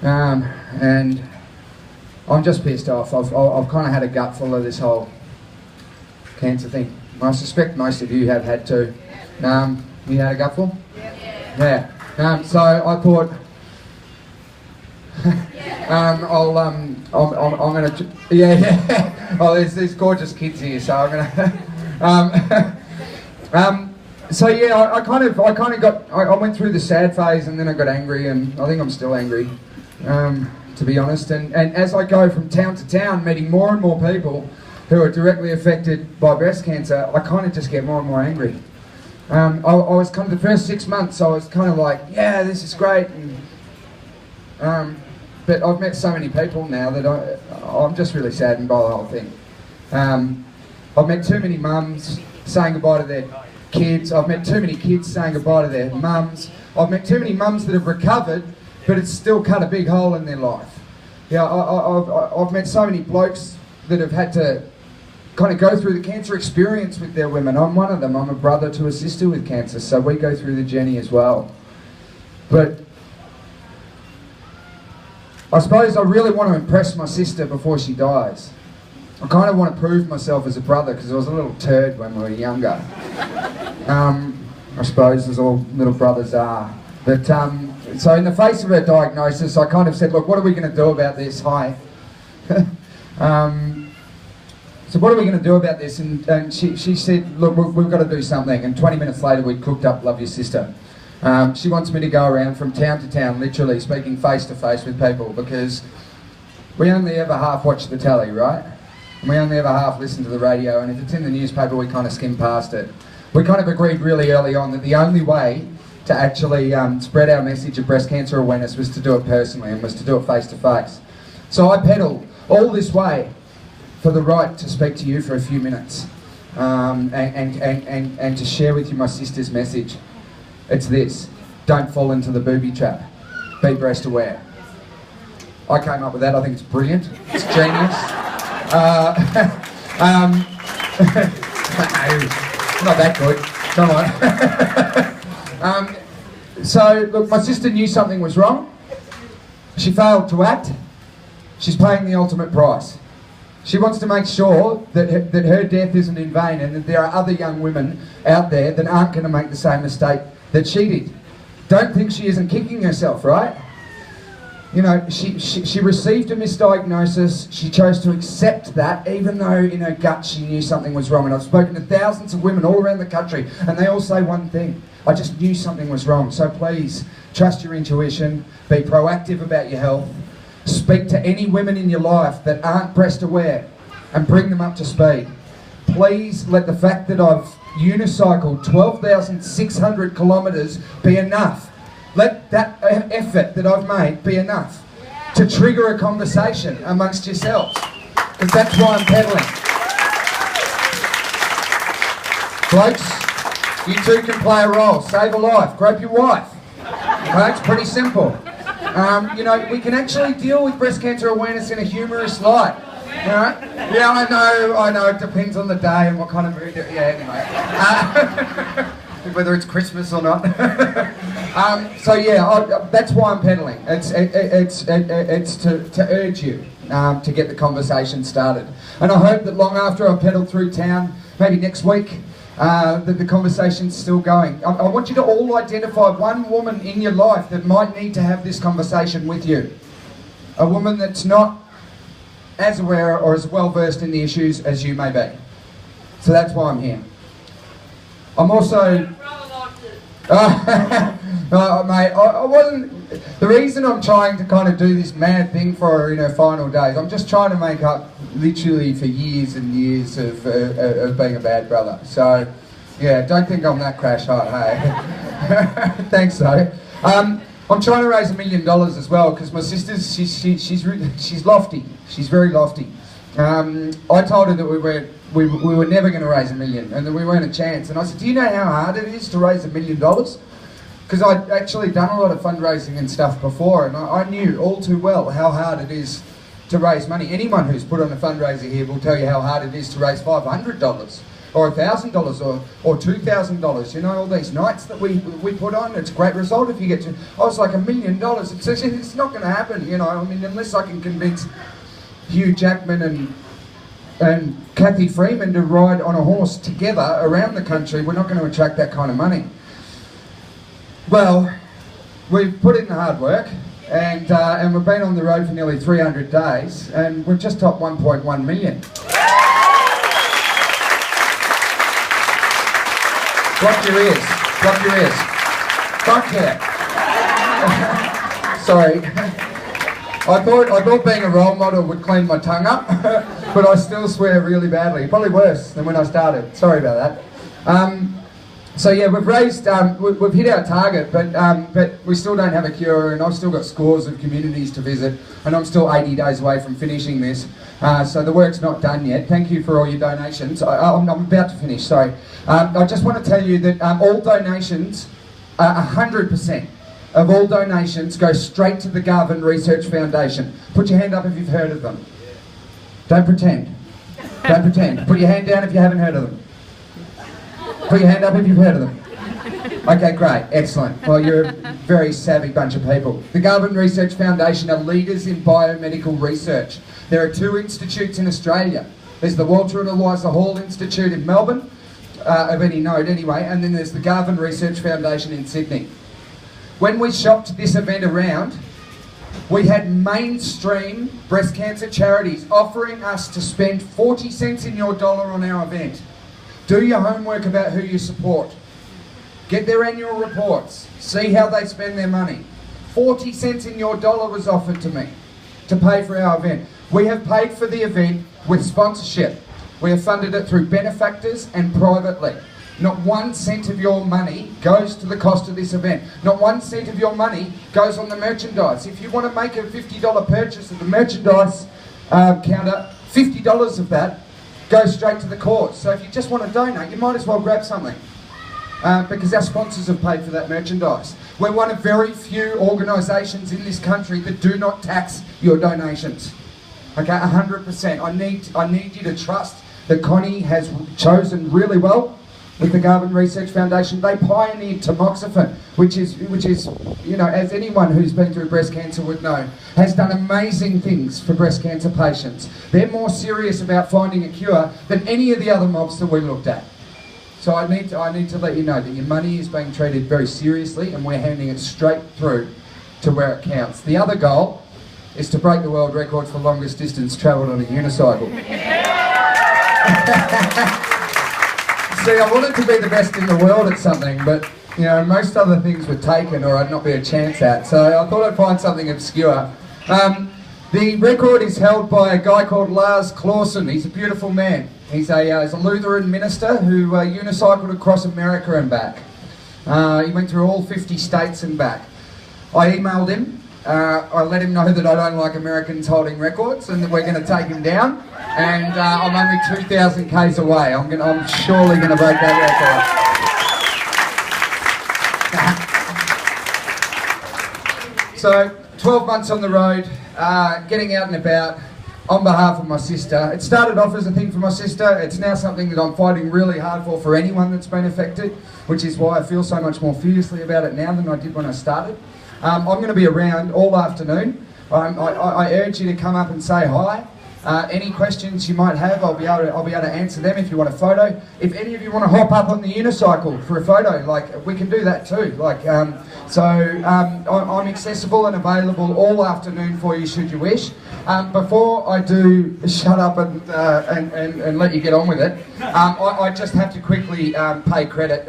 and I'm just pissed off. I've kind of had a gutful of this whole cancer thing. I suspect most of you have had too. You had a gutful? Yeah. So I thought I'm gonna yeah. Oh, there's these gorgeous kids here, so I'm gonna so yeah, I went through the sad phase, and then I got angry, and I think I'm still angry, to be honest. And as I go from town to town, meeting more and more people who are directly affected by breast cancer, I kind of just get more and more angry. I was kind of the first 6 months, I was kind of like, yeah, this is great, and but I've met so many people now that I'm just really saddened by the whole thing. I've met too many mums saying goodbye to their kids. I've met too many kids saying goodbye to their mums. I've met too many mums that have recovered, but it's still cut a big hole in their life. Yeah, I've met so many blokes that have had to kind of go through the cancer experience with their women. I'm one of them. I'm a brother to a sister with cancer, so we go through the journey as well. But I suppose I really want to impress my sister before she dies. I kind of want to prove myself as a brother, because I was a little turd when we were younger. I suppose, as all little brothers are. But so in the face of her diagnosis, I kind of said, look, what are we going to do about this? Hi. So what are we going to do about this? And she said, look, we've got to do something. And 20 minutes later, we'd cooked up Love Your Sister. She wants me to go around from town to town, literally speaking face to face with people, because we only ever half watch the telly, right? And we only ever half listen to the radio, and if it's in the newspaper, we kind of skim past it. We kind of agreed really early on that the only way to actually spread our message of breast cancer awareness was to do it personally, and was to do it face to face. So I pedalled all this way for the right to speak to you for a few minutes, and to share with you my sister's message. It's this: don't fall into the booby trap. Be breast aware. I came up with that. I think it's brilliant. It's genius. Not that good. Come on. So look, my sister knew something was wrong. She failed to act. She's paying the ultimate price. She wants to make sure that her death isn't in vain, and that there are other young women out there that aren't going to make the same mistake that she did. Don't think she isn't kicking herself, right? You know, she received a misdiagnosis. She chose to accept that, even though in her gut she knew something was wrong. And I've spoken to thousands of women all around the country, and they all say one thing: I just knew something was wrong. So please, trust your intuition, be proactive about your health, speak to any women in your life that aren't breast aware, and bring them up to speed. Please let the fact that I've unicycled 12,600 kilometres be enough. Let that effort that I've made be enough to trigger a conversation amongst yourselves, because that's why I'm peddling. Blokes, you too can play a role. Save a life, grope your wife. Okay, it's pretty simple. You know, we can actually deal with breast cancer awareness in a humorous light. You know? Yeah, I know, it depends on the day and what kind of mood, yeah, anyway. Whether it's Christmas or not. So yeah, that's why I'm peddling. It's to urge you to get the conversation started. And I hope that long after I've pedalled through town, maybe next week, that the conversation's still going. I want you to all identify one woman in your life that might need to have this conversation with you. A woman that's not as aware or as well versed in the issues as you may be. So that's why I'm here. I'm also... mate, I wasn't... The reason I'm trying to kind of do this mad thing for her in her final days, I'm just trying to make up literally for years and years of being a bad brother. So, yeah, don't think I'm that crash hot, hey? Thanks, though. I'm trying to raise $1 million as well, because my sister's, she's lofty. She's very lofty. I told her that we were never going to raise $1 million, and that we weren't a chance. And I said, do you know how hard it is to raise $1 million? Because I'd actually done a lot of fundraising and stuff before, and I knew all too well how hard it is to raise money. Anyone who's put on a fundraiser here will tell you how hard it is to raise $500. or $1,000 or $2,000. You know, all these nights that we put on, it's a great result if you get to, oh, it's like $1 million. It's not going to happen, you know. I mean, unless I can convince Hugh Jackman and Kathy Freeman to ride on a horse together around the country, we're not going to attract that kind of money. Well, we've put in the hard work, and we've been on the road for nearly 300 days, and we've just topped 1.1 million. Block your ears. Block your ears. Fuck yeah. Sorry. I thought being a role model would clean my tongue up, but I still swear really badly. Probably worse than when I started. Sorry about that. So yeah, we've raised, we've hit our target, but we still don't have a cure, and I've still got scores of communities to visit, and I'm still 80 days away from finishing this. So the work's not done yet. Thank you for all your donations. I'm about to finish, sorry. I just want to tell you that all donations, 100% of all donations go straight to the Garvin Research Foundation. Put your hand up if you've heard of them. Don't pretend. Don't pretend. Put your hand down if you haven't heard of them. Put your hand up if you've heard of them. Okay, great, excellent. Well, you're a very savvy bunch of people. The Garvin Research Foundation are leaders in biomedical research. There are 2 institutes in Australia. There's the Walter and Eliza Hall Institute in Melbourne, of any note anyway, and then there's the Garvin Research Foundation in Sydney. When we shopped this event around, we had mainstream breast cancer charities offering us to spend 40 cents in your dollar on our event. Do your homework about who you support. Get their annual reports. See how they spend their money. 40 cents in your dollar was offered to me to pay for our event. We have paid for the event with sponsorship. We have funded it through benefactors and privately. Not 1 cent of your money goes to the cost of this event. Not 1 cent of your money goes on the merchandise. If you want to make a $50 purchase at the merchandise counter, $50 of that goes straight to the cause. So if you just want to donate, you might as well grab something. Because our sponsors have paid for that merchandise. We're one of very few organisations in this country that do not tax your donations. Okay, 100%. I need you to trust that Connie has chosen really well with the Garvin Research Foundation. They pioneered tamoxifen, which is, you know, as anyone who's been through breast cancer would know, has done amazing things for breast cancer patients. They're more serious about finding a cure than any of the other mobs that we looked at. So I need to let you know that your money is being treated very seriously, and we're handing it straight through to where it counts. The other goal is to break the world record for longest distance travelled on a unicycle. See, I wanted to be the best in the world at something, but you know, most other things were taken or I'd not be a chance at, so I thought I'd find something obscure. The record is held by a guy called Lars Clausen. He's a beautiful man. He's a Lutheran minister who unicycled across America and back. He went through all 50 states and back. I emailed him. I let him know that I don't like Americans holding records and that we're going to take him down. And I'm only 2,000 k's away. I'm surely going to break that record. So, 12 months on the road, getting out and about on behalf of my sister. It started off as a thing for my sister. It's now something that I'm fighting really hard for anyone that's been affected, which is why I feel so much more fiercely about it now than I did when I started. I'm going to be around all afternoon. I urge you to come up and say hi. Any questions you might have, I'll be able to answer them if you want a photo. If any of you want to hop up on the unicycle for a photo, like, we can do that too. Like, I'm accessible and available all afternoon for you should you wish. Before I do shut up and let you get on with it, I just have to quickly pay credit.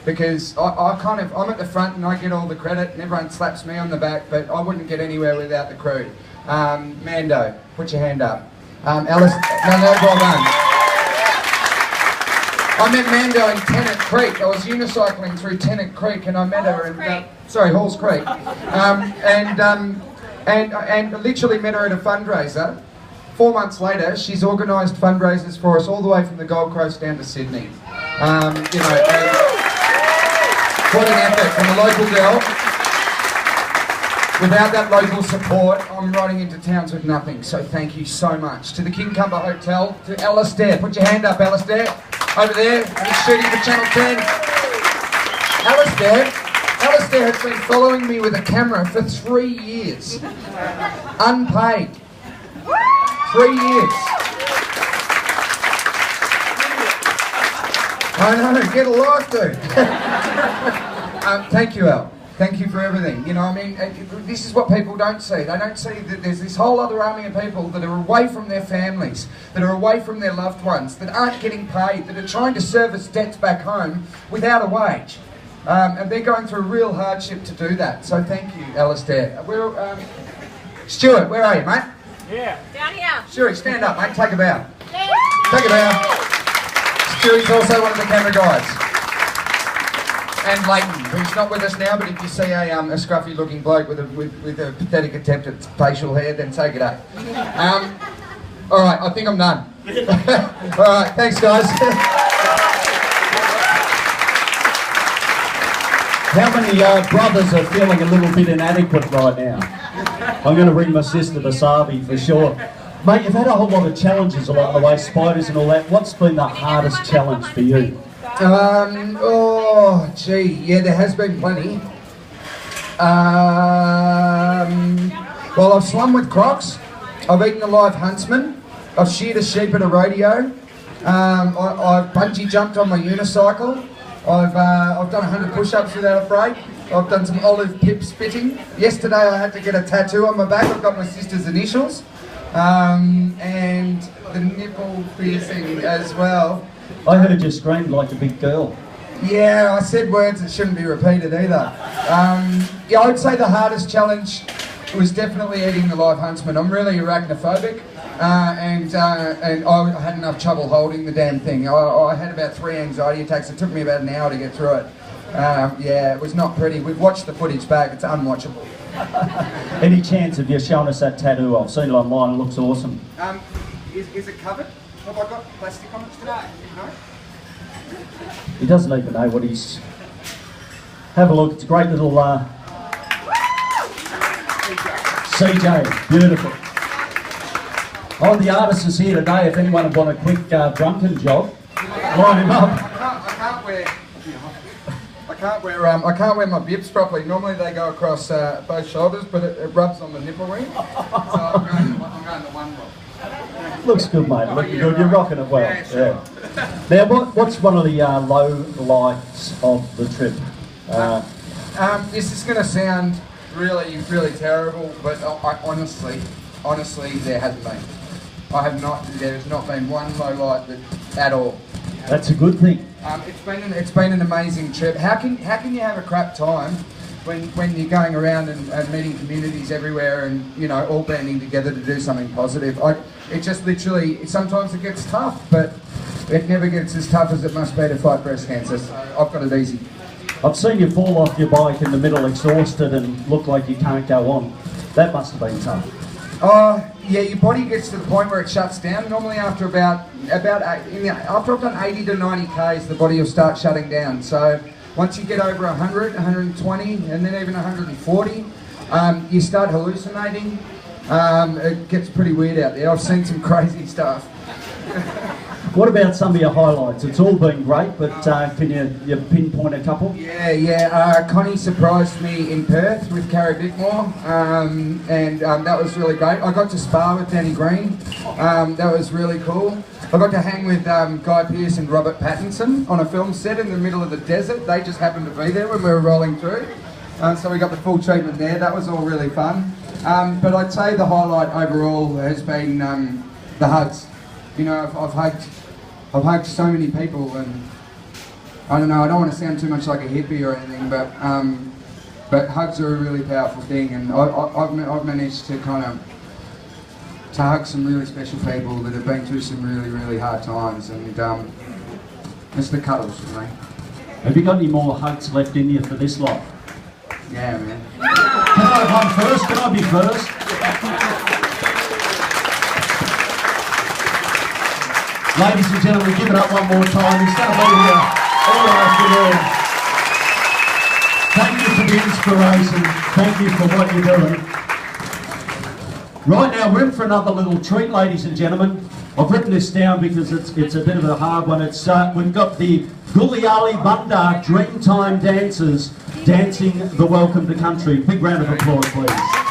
Because I'm at the front and I get all the credit and everyone slaps me on the back, but I wouldn't get anywhere without the crew. Mando, put your hand up. Alice, no, well done. I met Mando in Tennant Creek. I was unicycling through Tennant Creek and I met her in, Halls Creek. And literally met her at a fundraiser. 4 months later, she's organised fundraisers for us all the way from the Gold Coast down to Sydney. You know, what an effort from a local girl. Without that local support, I'm riding into towns with nothing. So thank you so much. To the Kincumber Hotel, to Alistair. Put your hand up, Alistair. over there. He's shooting for Channel 10. Alistair has been following me with a camera for 3 years. Unpaid. 3 years. I know, get a life, dude. Thank you, Al. Thank you for everything. You know, I mean, this is what people don't see. They don't see that there's this whole other army of people that are away from their families, that are away from their loved ones, that aren't getting paid, that are trying to service debts back home without a wage. And they're going through real hardship to do that. So thank you, Alistair. Stuart, where are you, mate? Yeah. Down here. Stuart, stand up, mate. Take a bow. Take a bow. Stuart's also one of the camera guys. And Leighton, who's not with us now, but if you see a scruffy looking bloke with a pathetic attempt at facial hair, then take it up. Alright, I think I'm done. Alright, thanks guys. How many brothers are feeling a little bit inadequate right now? I'm going to bring my sister to Savi for sure. Mate, you've had a whole lot of challenges along the way, spiders and all that. What's been the hardest challenge for you? Oh, gee, yeah, there has been plenty. Well, I've swum with crocs. I've eaten a live huntsman. I've sheared a sheep at a rodeo. I've bungee jumped on my unicycle. I've done 100 push-ups without a break. I've done some olive pip spitting. Yesterday I had to get a tattoo on my back. I've got my sister's initials. And the nipple piercing as well. I heard you scream like a big girl. Yeah, I said words that shouldn't be repeated either. Yeah, I would say the hardest challenge was definitely eating the live huntsman. I'm really arachnophobic, and I had enough trouble holding the damn thing. I had about 3 anxiety attacks. It took me about an hour to get through it. Yeah, it was not pretty. We've watched the footage back. It's unwatchable. Any chance of you showing us that tattoo? I've seen it online. It looks awesome. Is it covered? Have I got plastic on it today? No? He doesn't even know what he's... Have a look. It's a great little... CJ, beautiful. Oh, the artist is here today. If anyone would want a quick drunken job, line him up. I can't wear my bibs properly. Normally they go across both shoulders, but it rubs on the nipple ring. So I'm going the one rock. Looks good, mate. Looking good. You're rocking it well. Yeah, sure. Now, what's one of the low lights of the trip? This is going to sound really, really terrible, but honestly, there hasn't been. There has not been one low light at all. That's a good thing. It's been an amazing trip. How can you have a crap time when you're going around and meeting communities everywhere and, you know, all banding together to do something positive? It just literally, sometimes it gets tough, but it never gets as tough as it must be to fight breast cancer. So I've got it easy. I've seen you fall off your bike in the middle exhausted and look like you can't go on. That must have been tough. Yeah, your body gets to the point where it shuts down. Normally after after I've done 80 to 90 Ks, the body will start shutting down. So once you get over 100, 120, and then even 140, you start hallucinating. It gets pretty weird out there. I've seen some crazy stuff. What about some of your highlights? It's all been great, but can you pinpoint a couple? Yeah. Connie surprised me in Perth with Carrie Bickmore, and that was really great. I got to spar with Danny Green. That was really cool. I got to hang with Guy Pearce and Robert Pattinson on a film set in the middle of the desert. They just happened to be there when we were rolling through. So we got the full treatment there. That was all really fun. But I'd say the highlight overall has been the hugs. You know, I've hugged so many people, and I don't know, I don't want to sound too much like a hippie or anything, but hugs are a really powerful thing, and I've managed to kind of hug some really special people that have been through some really, really hard times, and it's the cuddles for me. Have you got any more hugs left in you for this lot? Yeah, man. Can I run first? Can I be first? Ladies and gentlemen, give it up one more time. He's going to be here all afternoon. Thank you for the inspiration. Thank you for what you're doing. Right now, we're in for another little treat, ladies and gentlemen. I've written this down because it's a bit of a hard one. It's we've got the Guliali Bunda Dreamtime Dancers dancing the Welcome to Country. Big round of applause, please.